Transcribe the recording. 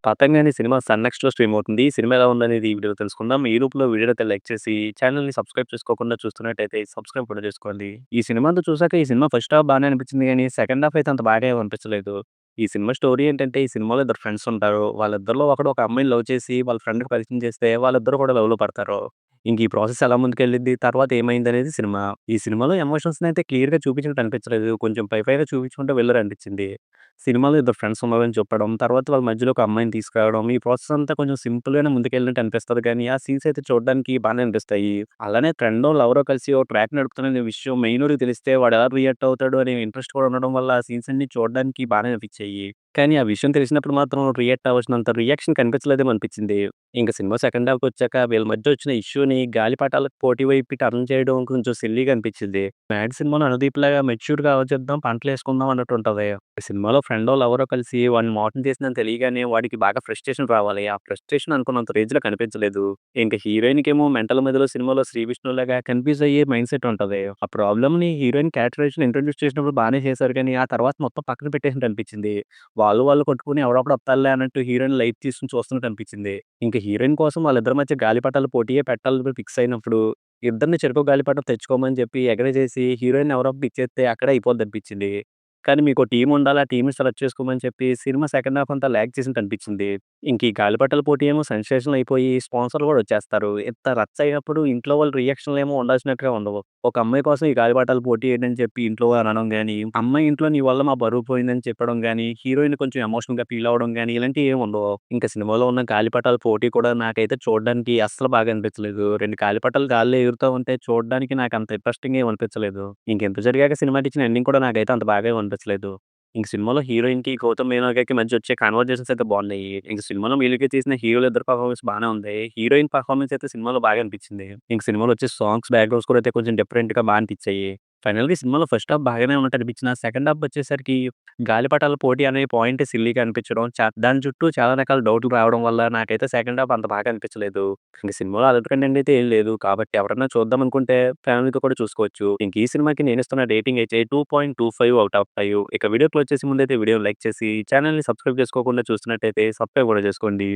'పతంగి' అనే cinema sun నెక్స్ట్‌లో stream అవుతుంది. ఈ సినిమా ఎలా ఉందనేది ఈ వీడియోలో తెలుసుకుందాం. ఈ లోపులో వీడియోనైతే లైక్ చేసి ఛానెల్‌ని సబ్స్క్రైబ్ చేసుకోకుండా చూస్తున్నట్టయితే సబ్స్క్రైబ్ కూడా చేసుకోండి. ఈ సినిమా అంతా చూసాక ఈ సినిమా ఫస్ట్ హాఫ్ బానే అనిపించింది గానీ, సెకండ్ హాఫ్ అయితే అంత బాగా ఏమి అనిపించలేదు. ఈ సినిమా స్టోరీ ఏంటంటే, ఈ సినిమాలో ఇద్దరు ఫ్రెండ్స్ ఉంటారు. వాళ్ళిద్దరిలో ఒకడు ఒక అమ్మాయిని లవ్ చేసి వాళ్ళ ఫ్రెండ్‌కి పరిచయం చేస్తే వాళ్ళిద్దరూ కూడా లవ్‌లో పడతారు. ఇంక ఈ ప్రాసెస్ ఎలా ముందుకెళ్ళిద్ది, తర్వాత ఏమైందనేది సినిమా. ఈ సినిమాలో ఎమోషన్స్‌నైతే క్లియర్‌గా చూపించినట్టు అనిపించలేదు. కొంచెం పైగా చూపించుకుంటూ వెళ్లారనిపించింది. సినిమాలో ఇద్దరు ఫ్రెండ్స్ ఉన్నారని చెప్పడం, తర్వాత వాళ్ళ మధ్యలో ఒక అమ్మాయిని తీసుకురావడం, ఈ ప్రాసెస్ అంతా కొంచెం సింపుల్‌గానే ముందుకెళ్ళినట్టు అనిపిస్తది కానీ, ఆ సీన్స్ అయితే చూడడానికి బానే అనిపిస్తాయి. అలానే ఫ్రెండో, లవరో కలిసి ఓ ట్రాక్ నడుపుతున్నారనే విషయం మెయినోడికి తెలిస్తే వాడు ఎలా రియాక్ట్ అవుతాడు అనే ఇంట్రెస్ట్ కూడా ఉండడం వల్ల, ఆ సీన్స్ అన్నీ చూడడానికి బానే అనిపించాయి. కానీ ఆ విషయం తెలిసినప్పుడు మాత్రం రియాక్ట్ అవ్వాల్సినంత రియాక్షన్ కనిపించలేదేమో అనిపించింది. ఇంక సినిమా సెకండ్ హాఫ్‌కొచ్చాక వీళ్ళ మధ్య వచ్చిన ఇష్యూని గాలిపటాలకు పోటీ వైపు టర్న్ చేయడం కొంచెం సిల్లీగా అనిపించింది. 'మ్యాడ్' సినిమాలో అనుదీప్‌లాగా మెచ్యూర్‌గా ఆలోచిద్దాం, పంటలేసుకుందాం అన్నట్టు ఉంటది. ఈ సినిమాలో ఫ్రెండో, లవరో కలిసి వాడిని మోసం చేసిందని తెలియగానే వాడికి బాగా ఫ్రస్ట్రేషన్ రావాలి. ఆ ఫ్రస్ట్రేషన్ అనుకున్నంత రేంజ్‌లో కనిపించలేదు. ఇంక హీరోయిన్‌కేమో మెంటల్ మధ్యలో సినిమాలో శ్రీ విష్ణులాగా కన్‌ఫ్యూజ్ అయ్యే మైండ్‌సెట్ ఉంటది. ఆ ప్రాబ్లమ్‌ని హీరోయిన్ క్యారెక్టరైజేషన్ ఇంట్రొడ్యూస్ చేసినప్పుడు బానే చేశారు కానీ, ఆ తర్వాత మొత్తం పక్కన పెట్టేసినట్టు అనిపించింది. వాళ్ళు కొట్టుకొని ఎవడొకడు వత్తాడులే అన్నట్టు హీరోయిన్ లైట్ తీసుకొని చూస్తున్నట్టు అనిపించింది. ఇంక హీరోయిన్ కోసం వాళ్ళిద్దరి మధ్య గాలిపటాల పోటీయే పెట్టాలని ఫిక్స్ అయినప్పుడు, ఇద్దరిని చెరొక గాలిపటం తెచ్చుకోమని చెప్పి ఎగరేసేసి హీరోయిన్ ఎవరో ఒకరికి ఇచ్చేస్తే అక్కడే అయిపోద్దనిపించింది. కానీ మీకో టీమ్ ఉండాలి. ఆ టీమ్‌ని సెలెక్ట్ చేసుకోమని చెప్పి సినిమా సెకండ్ హాఫ్ అంతా లాగ్ చేసినట్టు అనిపించింది. ఇంక ఈ గాలిపటాల పోటీ ఏమో సెన్సేషనల్ అయిపోయి స్పాన్సర్‌లు కూడా వచ్చేస్తారు. ఇంత రచ్చ అయినప్పుడు ఇంట్లో వాళ్ళ రియాక్షన్‌లేమో ఉండాల్సినట్టుగా ఉండవు. ఒక అమ్మాయి కోసం ఈ గాలిపటాల పోటీ ఏంటని చెప్పి ఇంట్లో అనడం గాని, అమ్మాయి ఇంట్లో నీ వల్ల మా బరువు పోయిందని చెప్పడం గాని, హీరోయిన్ కొంచెం ఎమోషనల్‌గా ఫీల్ అవ్వడం గాని ఇలాంటివి ఏమి ఉండవు. ఇంక సినిమాలో ఉన్న గాలిపటాల పోటీ కూడా నాకైతే చూడడానికి అస్సలు బాగా అనిపించలేదు. 2 గాలిపటాలు గాల్లో ఎగురుతా ఉంటే చూడడానికి నాకంత ఇంట్రెస్టింగ్‌గా ఏమి అనిపించలేదు. ఇంకింత జరిగాక సినిమాకి ఇచ్చిన ఎండింగ్ కూడా నాకైతే అంత బాగా ఏమి అనిపించలేదు. ఇంక సినిమాలో హీరోయిన్‌కి, గౌతమ్ మేనన్‌కి మధ్య వచ్చే కన్వర్జేషన్స్ అయితే బాగున్నాయి. ఇంక సినిమాలో వీళ్ళకి చేసిన హీరోలిద్దరి పెర్ఫార్మన్స్ బానే ఉంది. హీరోయిన్ పెర్ఫార్మన్స్ అయితే సినిమాలో బాగా అనిపించింది. ఇంక సినిమాలో వచ్చే సాంగ్స్, బ్యాక్‌గ్రౌండ్స్ కూడా అయితే కొంచెం డిఫరెంట్‌గా అనిపించాయి. ఫైనల్‌గా ఈ సినిమాలో ఫస్ట్ హాఫ్ బాగానే ఉన్నట్టు అనిపించినా, సెకండ్ హాఫ్ వచ్చేసరికి గాలిపటాల పోటీ అనే పాయింట్ సిల్లీగా అనిపించడం, దాని చుట్టూ చాలా రకాల డౌట్‌లు రావడం వల్ల నాకైతే సెకండ్ హాఫ్ అంత బాగా అనిపించలేదు. ఇంక సినిమాలో అదర్ కంటెంట్ అయితే ఏం లేదు. కాబట్టి ఎవరైనా చూద్దాం అనుకుంటే ఫ్యామిలీతో కూడా చూసుకోవచ్చు. ఇంక ఈ సినిమాకి నేనిస్తున్న రేటింగ్ అయితే 2.25 ఔట్ ఆఫ్ 5. ఇక వీడియో క్లోజ్ చేసే ముందైతే వీడియోని లైక్ చేసి, ఛానెల్‌ని సబ్స్క్రైబ్ చేసుకోకుండా చూస్తున్నట్టయితే సబ్స్క్రైబ్ కూడా చేసుకోండి.